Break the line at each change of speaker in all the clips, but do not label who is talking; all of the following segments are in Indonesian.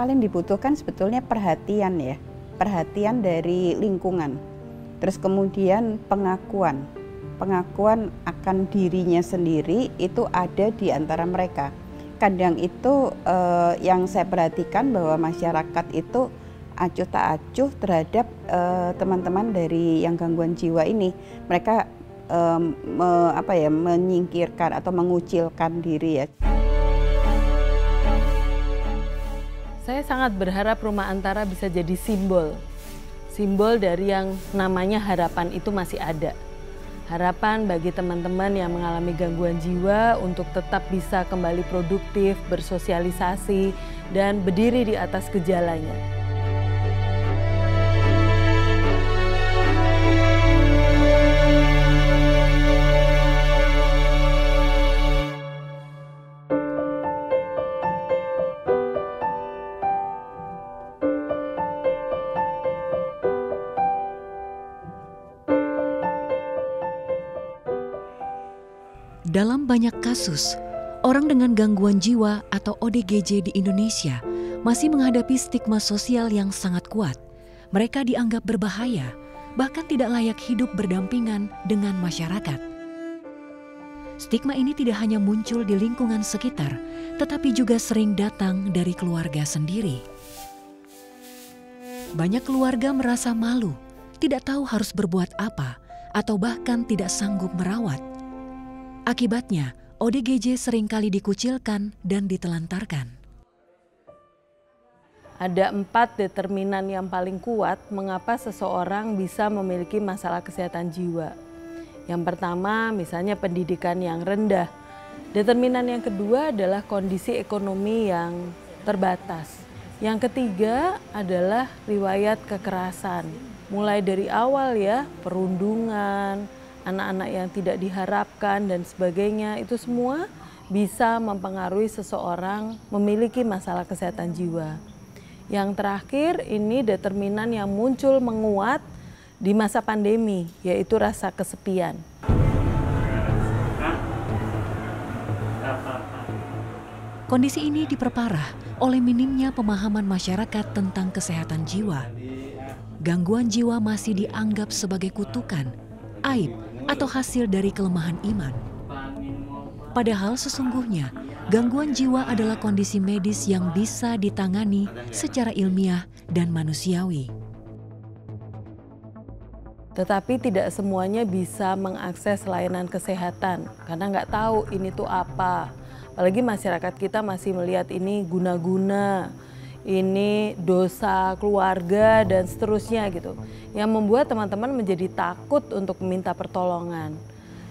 paling dibutuhkan sebetulnya perhatian ya, perhatian dari lingkungan. Terus kemudian pengakuan akan dirinya sendiri itu ada di antara mereka. Kadang itu yang saya perhatikan bahwa masyarakat itu acuh tak acuh terhadap teman-teman dari yang gangguan jiwa ini. Mereka menyingkirkan atau mengucilkan diri ya.
Saya sangat berharap Rumah Antara bisa jadi simbol dari yang namanya harapan itu masih ada. Harapan bagi teman-teman yang mengalami gangguan jiwa untuk tetap bisa kembali produktif, bersosialisasi, dan berdiri di atas gejalanya.
Dalam banyak kasus, orang dengan gangguan jiwa atau ODGJ di Indonesia masih menghadapi stigma sosial yang sangat kuat. Mereka dianggap berbahaya, bahkan tidak layak hidup berdampingan dengan masyarakat. Stigma ini tidak hanya muncul di lingkungan sekitar, tetapi juga sering datang dari keluarga sendiri. Banyak keluarga merasa malu, tidak tahu harus berbuat apa, atau bahkan tidak sanggup merawat. Akibatnya, ODGJ seringkali dikucilkan dan ditelantarkan.
Ada 4 determinan yang paling kuat mengapa seseorang bisa memiliki masalah kesehatan jiwa. Yang pertama, misalnya pendidikan yang rendah. Determinan yang kedua adalah kondisi ekonomi yang terbatas. Yang ketiga adalah riwayat kekerasan. Mulai dari awal ya, perundungan, anak-anak yang tidak diharapkan dan sebagainya, itu semua bisa mempengaruhi seseorang memiliki masalah kesehatan jiwa. Yang terakhir ini determinan yang muncul menguat di masa pandemi, yaitu rasa kesepian.
Kondisi ini diperparah oleh minimnya pemahaman masyarakat tentang kesehatan jiwa. Gangguan jiwa masih dianggap sebagai kutukan, aib, atau hasil dari kelemahan iman. Padahal sesungguhnya gangguan jiwa adalah kondisi medis yang bisa ditangani secara ilmiah dan manusiawi.
Tetapi tidak semuanya bisa mengakses layanan kesehatan karena nggak tahu ini tuh apa. Apalagi masyarakat kita masih melihat ini guna-guna, ini dosa keluarga dan seterusnya gitu. Yang membuat teman-teman menjadi takut untuk meminta pertolongan.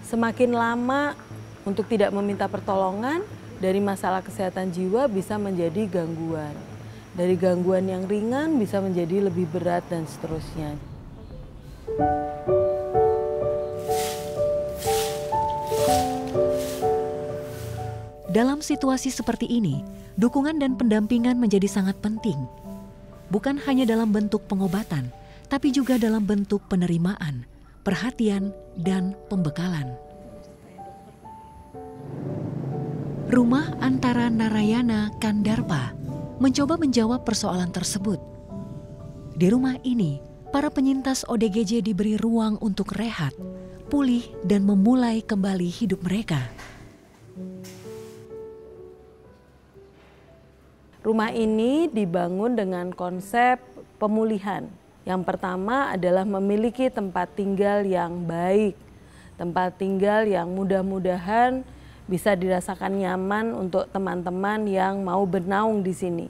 Semakin lama untuk tidak meminta pertolongan, dari masalah kesehatan jiwa bisa menjadi gangguan. Dari gangguan yang ringan bisa menjadi lebih berat dan seterusnya.
Dalam situasi seperti ini, dukungan dan pendampingan menjadi sangat penting. Bukan hanya dalam bentuk pengobatan, tapi juga dalam bentuk penerimaan, perhatian, dan pembekalan. Rumah Antara Narayana Kandarpa mencoba menjawab persoalan tersebut. Di rumah ini, para penyintas ODGJ diberi ruang untuk rehat, pulih, dan memulai kembali hidup mereka.
Rumah ini dibangun dengan konsep pemulihan. Yang pertama adalah memiliki tempat tinggal yang baik, tempat tinggal yang mudah-mudahan bisa dirasakan nyaman untuk teman-teman yang mau bernaung di sini.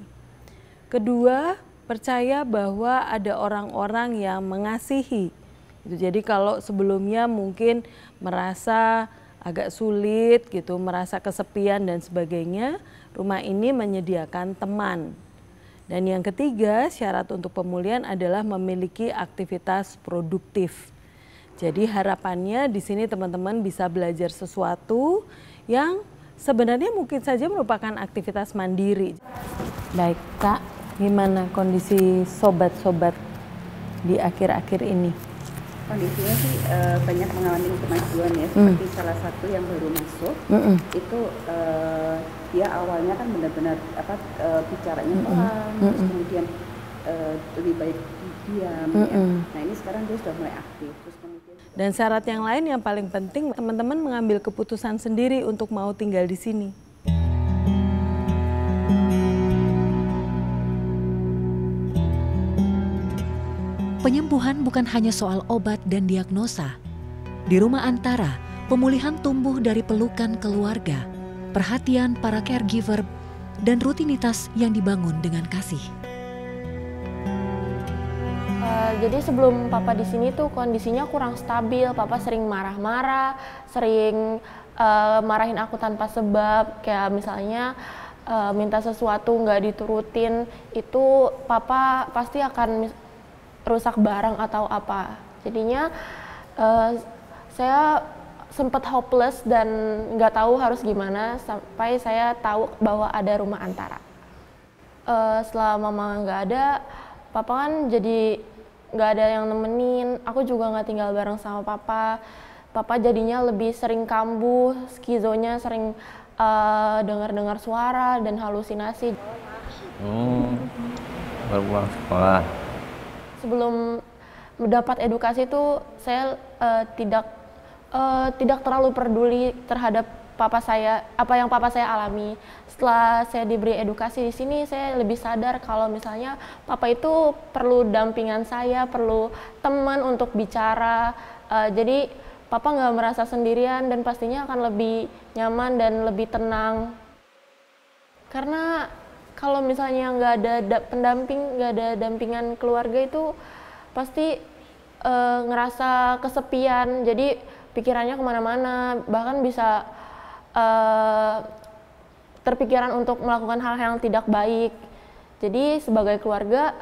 Kedua, percaya bahwa ada orang-orang yang mengasihi. Jadi kalau sebelumnya mungkin merasa agak sulit gitu, merasa kesepian dan sebagainya, rumah ini menyediakan teman. Dan yang ketiga, syarat untuk pemulihan adalah memiliki aktivitas produktif. Jadi harapannya di sini teman-teman bisa belajar sesuatu yang sebenarnya mungkin saja merupakan aktivitas mandiri. Baik Kak, gimana kondisi sobat-sobat di akhir-akhir ini?
Kondisinya sih banyak mengalami kemajuan ya, seperti salah satu yang baru masuk itu dia awalnya kan benar-benar bicaranya pelan, terus kemudian lebih baik diam. Ya. Nah ini sekarang dia sudah mulai aktif. Terus kemudian
Dan syarat yang lain yang paling penting, teman-teman mengambil keputusan sendiri untuk mau tinggal di sini.
Penyembuhan bukan hanya soal obat dan diagnosa. Di Rumah Antara, pemulihan tumbuh dari pelukan keluarga, perhatian para caregiver, dan rutinitas yang dibangun dengan kasih.
Jadi sebelum Papa di sini tuh kondisinya kurang stabil. Papa sering marah-marah, sering marahin aku tanpa sebab. Kayak misalnya minta sesuatu nggak diturutin, itu Papa pasti akan rusak barang atau apa. Jadinya saya sempat hopeless dan nggak tahu harus gimana sampai saya tahu bahwa ada Rumah Antara. Setelah Mama nggak ada, Papa kan jadi nggak ada yang nemenin. Aku juga nggak tinggal bareng sama Papa. Papa jadinya lebih sering kambuh, skizonya sering dengar-dengar suara dan halusinasi.
Baru pulang sekolah.
Sebelum mendapat edukasi itu saya tidak terlalu peduli terhadap Papa saya, apa yang Papa saya alami. Setelah saya diberi edukasi di sini, saya lebih sadar kalau misalnya Papa itu perlu dampingan saya, perlu teman untuk bicara. Jadi Papa nggak merasa sendirian dan pastinya akan lebih nyaman dan lebih tenang. Karena kalau misalnya nggak ada pendamping, nggak ada dampingan keluarga itu pasti ngerasa kesepian. Jadi pikirannya kemana-mana, bahkan bisa terpikiran untuk melakukan hal yang tidak baik. Jadi sebagai keluarga,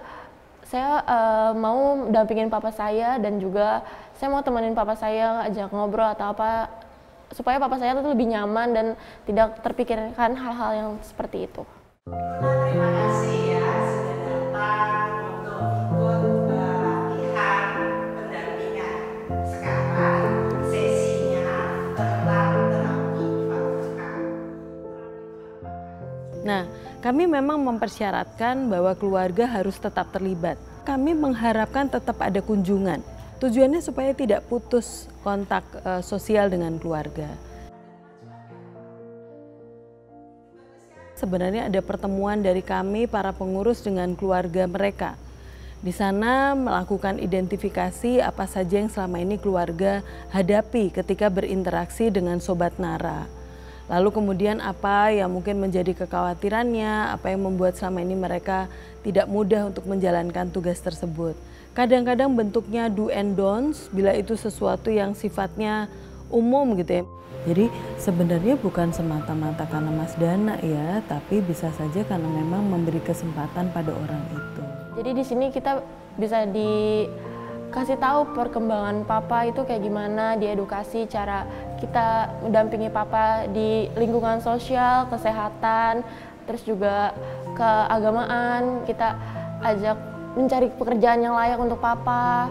saya mau dampingin Papa saya dan juga saya mau temenin Papa saya, ajak ngobrol atau apa, supaya Papa saya tuh lebih nyaman dan tidak terpikirkan hal-hal yang seperti itu.
Terima kasih ya sudah datang untuk ikut latihan pendampingan. Sekarang sesinya telah terakhir.
Nah, kami memang mempersyaratkan bahwa keluarga harus tetap terlibat. Kami mengharapkan tetap ada kunjungan. Tujuannya supaya tidak putus kontak sosial dengan keluarga. Sebenarnya ada pertemuan dari kami para pengurus dengan keluarga mereka. Di sana melakukan identifikasi apa saja yang selama ini keluarga hadapi ketika berinteraksi dengan Sobat Nara. Lalu kemudian apa yang mungkin menjadi kekhawatirannya, apa yang membuat selama ini mereka tidak mudah untuk menjalankan tugas tersebut. Kadang-kadang bentuknya do and don'ts bila itu sesuatu yang sifatnya umum gitu ya. Jadi sebenarnya bukan semata-mata karena Mas Dana ya, tapi bisa saja karena memang memberi kesempatan pada orang itu.
Jadi di sini kita bisa dikasih tahu perkembangan Papa itu kayak gimana, diedukasi cara kita mendampingi Papa di lingkungan sosial, kesehatan, terus juga keagamaan. Kita ajak mencari pekerjaan yang layak untuk Papa,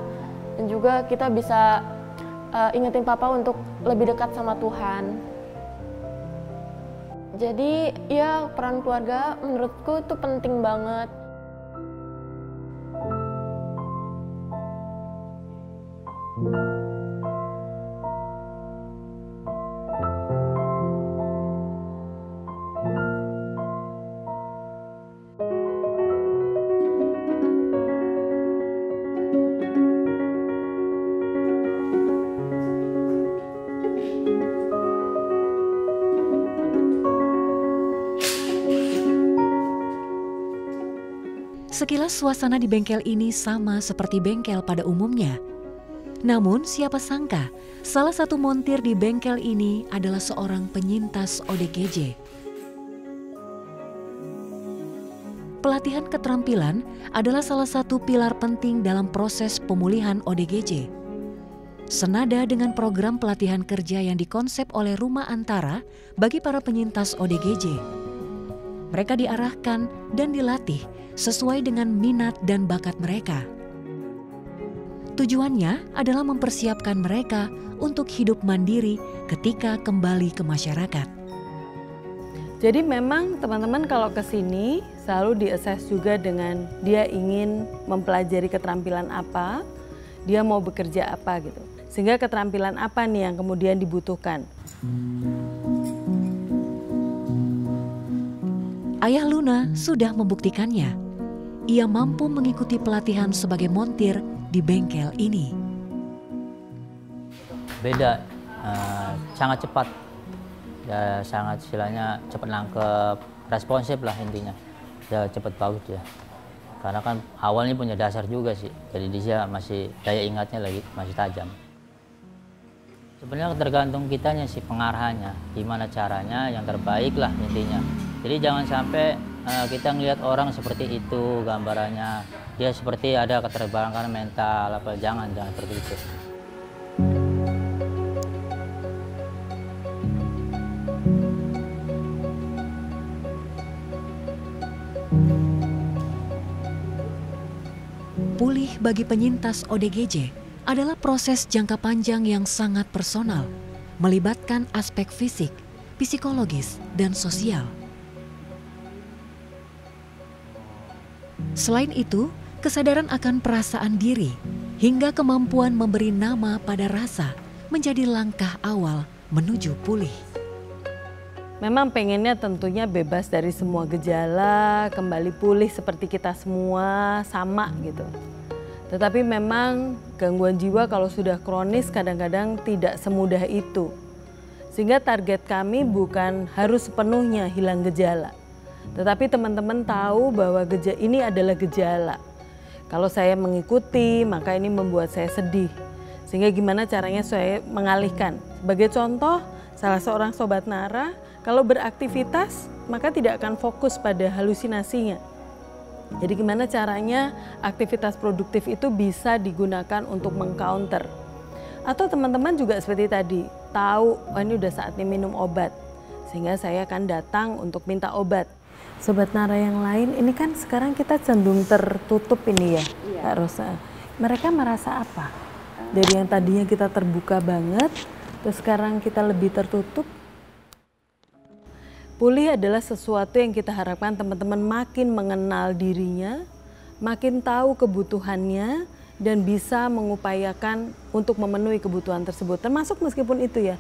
dan juga kita bisa ingetin Papa untuk lebih dekat sama Tuhan. Jadi ya peran keluarga menurutku itu penting banget.
Sekilas suasana di bengkel ini sama seperti bengkel pada umumnya. Namun siapa sangka salah satu montir di bengkel ini adalah seorang penyintas ODGJ. Pelatihan keterampilan adalah salah satu pilar penting dalam proses pemulihan ODGJ. Senada dengan program pelatihan kerja yang dikonsep oleh Rumah Antara bagi para penyintas ODGJ. Mereka diarahkan dan dilatih sesuai dengan minat dan bakat mereka. Tujuannya adalah mempersiapkan mereka untuk hidup mandiri ketika kembali ke masyarakat.
Jadi memang teman-teman kalau ke sini selalu diassess juga dengan dia ingin mempelajari keterampilan apa, dia mau bekerja apa gitu. Sehingga keterampilan apa nih yang kemudian dibutuhkan.
Ayah Luna sudah membuktikannya. Ia mampu mengikuti pelatihan sebagai montir di bengkel ini.
Beda, sangat cepat, ya sangat istilahnya cepat nangkep, responsif lah intinya, ya cepat bagus ya. Karena kan awalnya punya dasar juga sih, jadi dia masih daya ingatnya lagi masih tajam. Sebenarnya tergantung kitanya sih pengarahannya, gimana caranya yang terbaik lah intinya. Jadi jangan sampai kita ngelihat orang seperti itu gambarannya, dia seperti ada keterbelakangan mental apa, jangan seperti itu.
Pulih bagi penyintas ODGJ adalah proses jangka panjang yang sangat personal, melibatkan aspek fisik, psikologis, dan sosial. Selain itu, kesadaran akan perasaan diri hingga kemampuan memberi nama pada rasa menjadi langkah awal menuju pulih.
Memang pengennya tentunya bebas dari semua gejala, kembali pulih seperti kita semua, sama gitu. Tetapi memang gangguan jiwa kalau sudah kronis kadang-kadang tidak semudah itu. Sehingga target kami bukan harus sepenuhnya hilang gejala. Tetapi teman-teman tahu bahwa ini adalah gejala. Kalau saya mengikuti, maka ini membuat saya sedih. Sehingga gimana caranya saya mengalihkan. Sebagai contoh, salah seorang sobat Nara, kalau beraktivitas, maka tidak akan fokus pada halusinasinya. Jadi gimana caranya aktivitas produktif itu bisa digunakan untuk mengcounter. Atau teman-teman juga seperti tadi, tahu, oh ini udah saatnya minum obat. Sehingga saya akan datang untuk minta obat. Sobat Nara yang lain, ini kan sekarang kita cenderung tertutup ini ya, Kak Rosa. Mereka merasa apa? Dari yang tadinya kita terbuka banget, terus sekarang kita lebih tertutup. Pulih adalah sesuatu yang kita harapkan teman-teman makin mengenal dirinya, makin tahu kebutuhannya, dan bisa mengupayakan untuk memenuhi kebutuhan tersebut. Termasuk meskipun itu ya,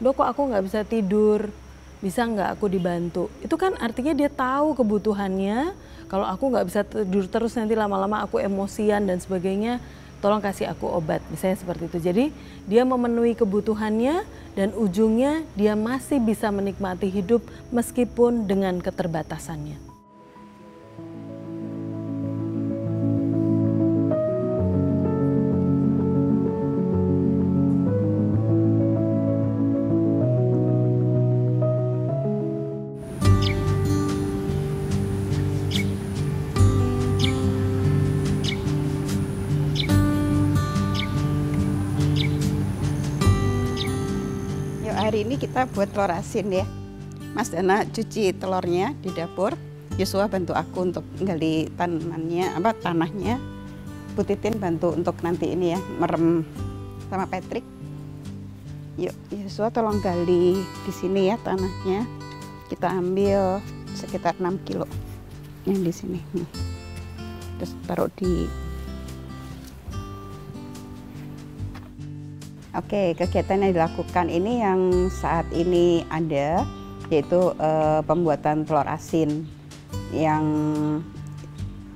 Dok kok aku nggak bisa tidur, bisa nggak aku dibantu? Itu kan artinya dia tahu kebutuhannya, kalau aku nggak bisa tidur terus nanti lama-lama aku emosian dan sebagainya, tolong kasih aku obat, misalnya seperti itu. Jadi dia memenuhi kebutuhannya dan ujungnya dia masih bisa menikmati hidup meskipun dengan keterbatasannya.
Hari ini kita buat telur asin ya. Mas Dana cuci telurnya di dapur. Yosua bantu aku untuk gali tanahnya. Bu Titin bantu untuk nanti ini ya, merem sama Patrick. Yuk, Yosua tolong gali di sini ya tanahnya. Kita ambil sekitar 6 kilo yang di sini. Terus taruh di. Oke, kegiatan yang dilakukan ini yang saat ini ada, yaitu pembuatan telur asin. Yang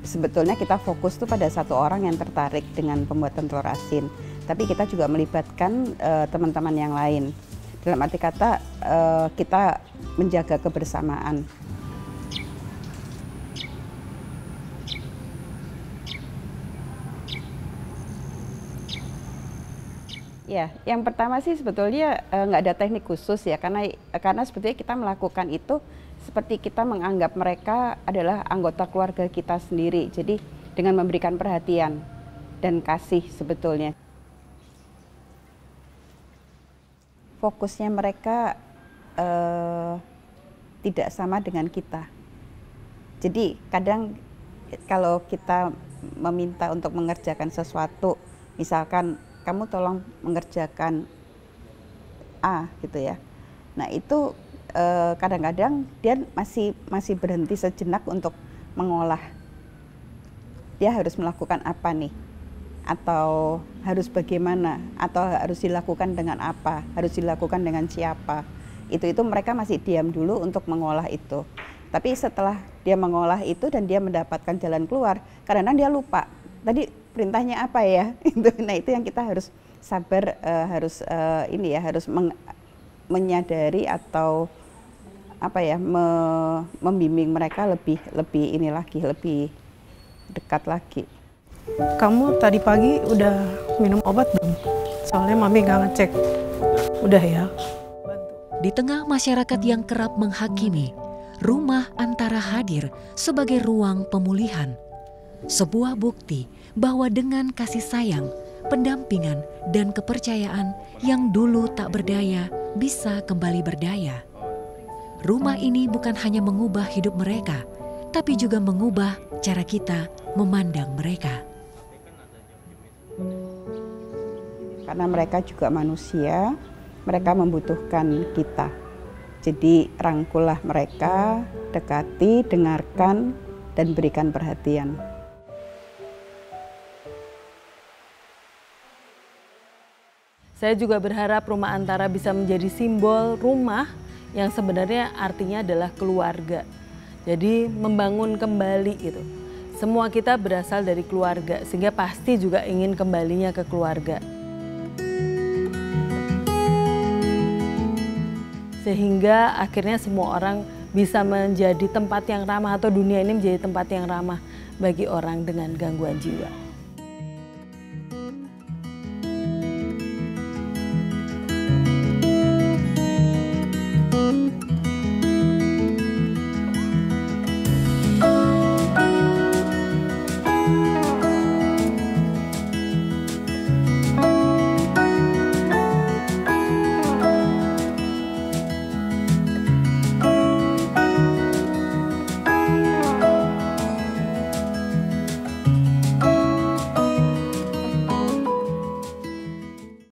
sebetulnya kita fokus tuh pada satu orang yang tertarik dengan pembuatan telur asin. Tapi kita juga melibatkan teman-teman yang lain. Dalam arti kata, kita menjaga kebersamaan. Ya, yang pertama sih sebetulnya nggak ada teknik khusus ya, karena sebetulnya kita melakukan itu seperti kita menganggap mereka adalah anggota keluarga kita sendiri. Jadi dengan memberikan perhatian dan kasih sebetulnya. Fokusnya mereka tidak sama dengan kita. Jadi kadang kalau kita meminta untuk mengerjakan sesuatu Misalkan kamu tolong mengerjakan A gitu ya. Nah itu kadang-kadang dia masih berhenti sejenak untuk mengolah. Dia harus melakukan apa nih? Atau harus bagaimana? Atau harus dilakukan dengan apa? Harus dilakukan dengan siapa? Itu mereka masih diam dulu untuk mengolah itu. Tapi setelah dia mengolah itu dan dia mendapatkan jalan keluar, kadang-kadang dia lupa. Tadi perintahnya apa ya? Nah itu yang kita harus sabar, harus menyadari atau apa ya, membimbing mereka lebih dekat lagi.
Kamu tadi pagi udah minum obat belum? Soalnya mami nggak ngecek. Udah ya.
Di tengah masyarakat yang kerap menghakimi, Rumah Antara hadir sebagai ruang pemulihan. Sebuah bukti bahwa dengan kasih sayang, pendampingan, dan kepercayaan yang dulu tak berdaya bisa kembali berdaya. Rumah ini bukan hanya mengubah hidup mereka, tapi juga mengubah cara kita memandang mereka.
Karena mereka juga manusia, mereka membutuhkan kita. Jadi rangkullah mereka, dekati, dengarkan, dan berikan perhatian.
Saya juga berharap Rumah Antara bisa menjadi simbol rumah yang sebenarnya artinya adalah keluarga. Jadi membangun kembali gitu. Semua kita berasal dari keluarga, sehingga pasti juga ingin kembalinya ke keluarga. Sehingga akhirnya semua orang bisa menjadi tempat yang ramah, atau dunia ini menjadi tempat yang ramah bagi orang dengan gangguan jiwa.